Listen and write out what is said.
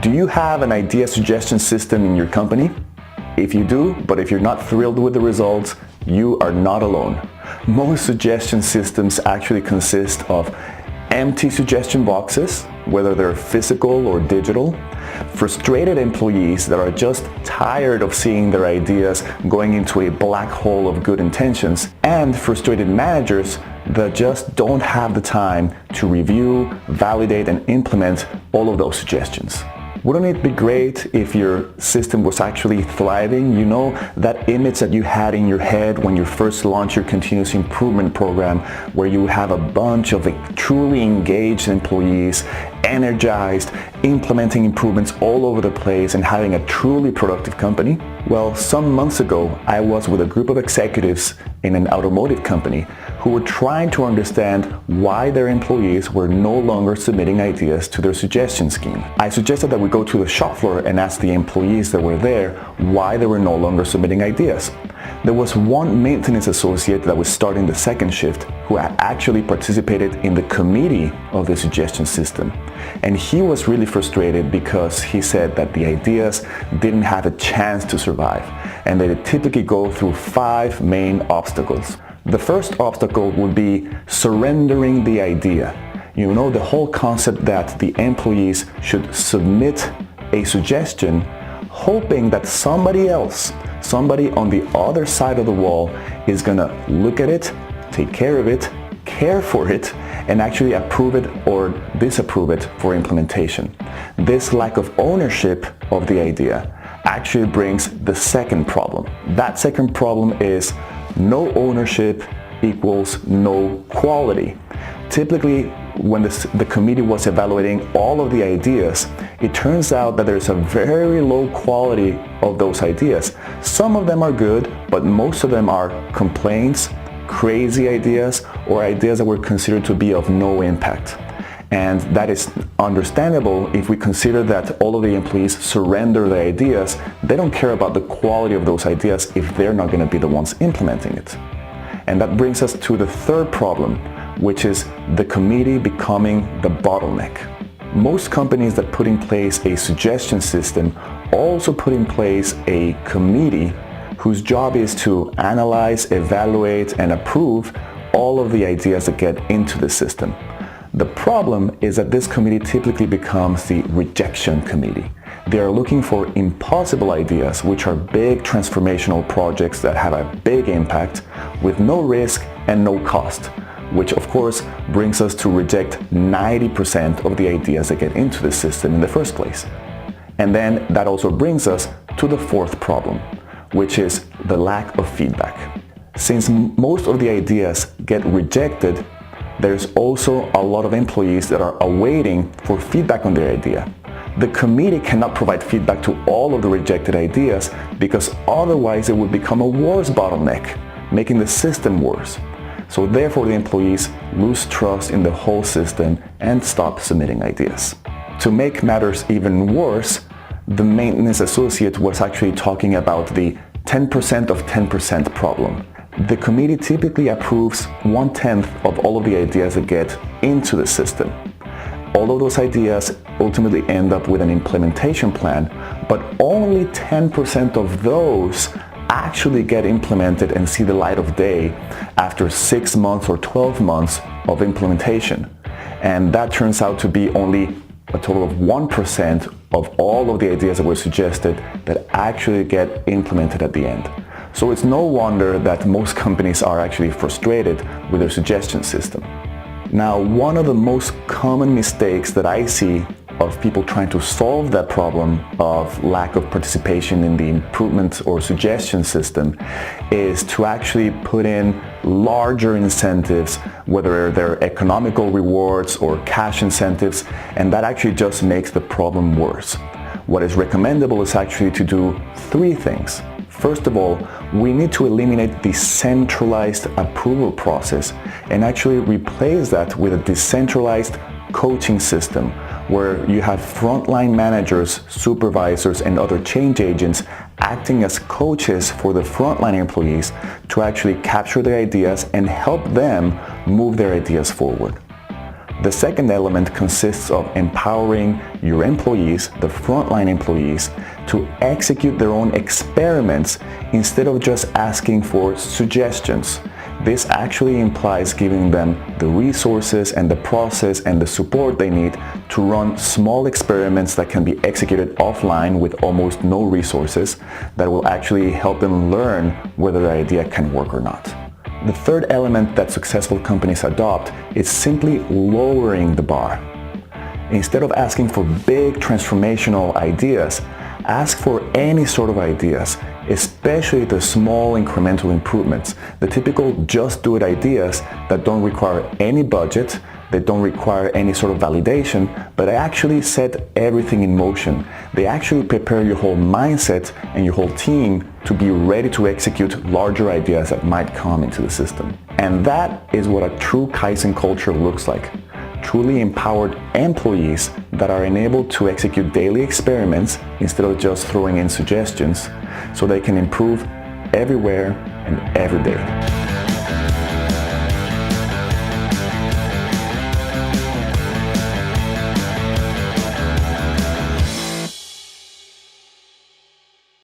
Do you have an idea suggestion system in your company? If you do, but if you're not thrilled with the results, you are not alone. Most suggestion systems actually consist of empty suggestion boxes, whether they're physical or digital, frustrated employees that are just tired of seeing their ideas going into a black hole of good intentions, and frustrated managers that just don't have the time to review, validate, and implement all of those suggestions. Wouldn't it be great if your system was actually thriving? You know, that image that you had in your head when you first launched your continuous improvement program, where you have a bunch of truly engaged employees, energized, implementing improvements all over the place and having a truly productive company? Well, some months ago, I was with a group of executives in an automotive company who were trying to understand why their employees were no longer submitting ideas to their suggestion scheme. I suggested that we go to the shop floor and ask the employees that were there why they were no longer submitting ideas. There was one maintenance associate that was starting the second shift who had actually participated in the committee of the suggestion system. And he was really frustrated because he said that the ideas didn't have a chance to survive, and they typically go through 5 main obstacles. The first obstacle would be surrendering the idea. You know, the whole concept that the employees should submit a suggestion hoping that somebody else, somebody on the other side of the wall, is gonna look at it, take care of it, care for it, and actually approve it or disapprove it for implementation. This lack of ownership of the idea actually brings the second problem. That second problem is no ownership equals no quality. Typically, when the committee was evaluating all of the ideas, it turns out that there's a very low quality of those ideas. Some of them are good, but most of them are complaints, crazy ideas, or ideas that were considered to be of no impact. And that is understandable if we consider that all of the employees surrender their ideas. They don't care about the quality of those ideas if they're not going to be the ones implementing it. And that brings us to the third problem, which is the committee becoming the bottleneck. Most companies that put in place a suggestion system also put in place a committee whose job is to analyze, evaluate, and approve all of the ideas that get into the system. The problem is that this committee typically becomes the rejection committee. They are looking for impossible ideas, which are big transformational projects that have a big impact with no risk and no cost, which of course brings us to reject 90% of the ideas that get into the system in the first place. And then that also brings us to the fourth problem, which is the lack of feedback. Since most of the ideas get rejected, there's also a lot of employees that are awaiting for feedback on their idea. The committee cannot provide feedback to all of the rejected ideas because otherwise it would become a worse bottleneck, making the system worse. So therefore the employees lose trust in the whole system and stop submitting ideas. To make matters even worse, the maintenance associate was actually talking about the 10% of 10% problem. The committee typically approves 1/10 of all of the ideas that get into the system. All of those ideas ultimately end up with an implementation plan, but only 10% of those actually get implemented and see the light of day after 6 months or 12 months of implementation. And that turns out to be only a total of 1% of all of the ideas that were suggested that actually get implemented at the end. So it's no wonder that most companies are actually frustrated with their suggestion system. Now, one of the most common mistakes that I see of people trying to solve that problem of lack of participation in the improvement or suggestion system is to actually put in larger incentives, whether they're economical rewards or cash incentives, and that actually just makes the problem worse. What is recommendable is actually to do 3 things. First of all, we need to eliminate the centralized approval process and actually replace that with a decentralized coaching system where you have frontline managers, supervisors, and other change agents acting as coaches for the frontline employees to actually capture their ideas and help them move their ideas forward. The second element consists of empowering your employees, the frontline employees, to execute their own experiments instead of just asking for suggestions. This actually implies giving them the resources and the process and the support they need to run small experiments that can be executed offline with almost no resources that will actually help them learn whether the idea can work or not. The third element that successful companies adopt is simply lowering the bar. Instead of asking for big transformational ideas, ask for any sort of ideas, especially the small incremental improvements, the typical just do it ideas that don't require any budget, they don't require any sort of validation, but they actually set everything in motion. They actually prepare your whole mindset and your whole team to be ready to execute larger ideas that might come into the system. And that is what a true Kaizen culture looks like. Truly empowered employees that are enabled to execute daily experiments instead of just throwing in suggestions so they can improve everywhere and every day.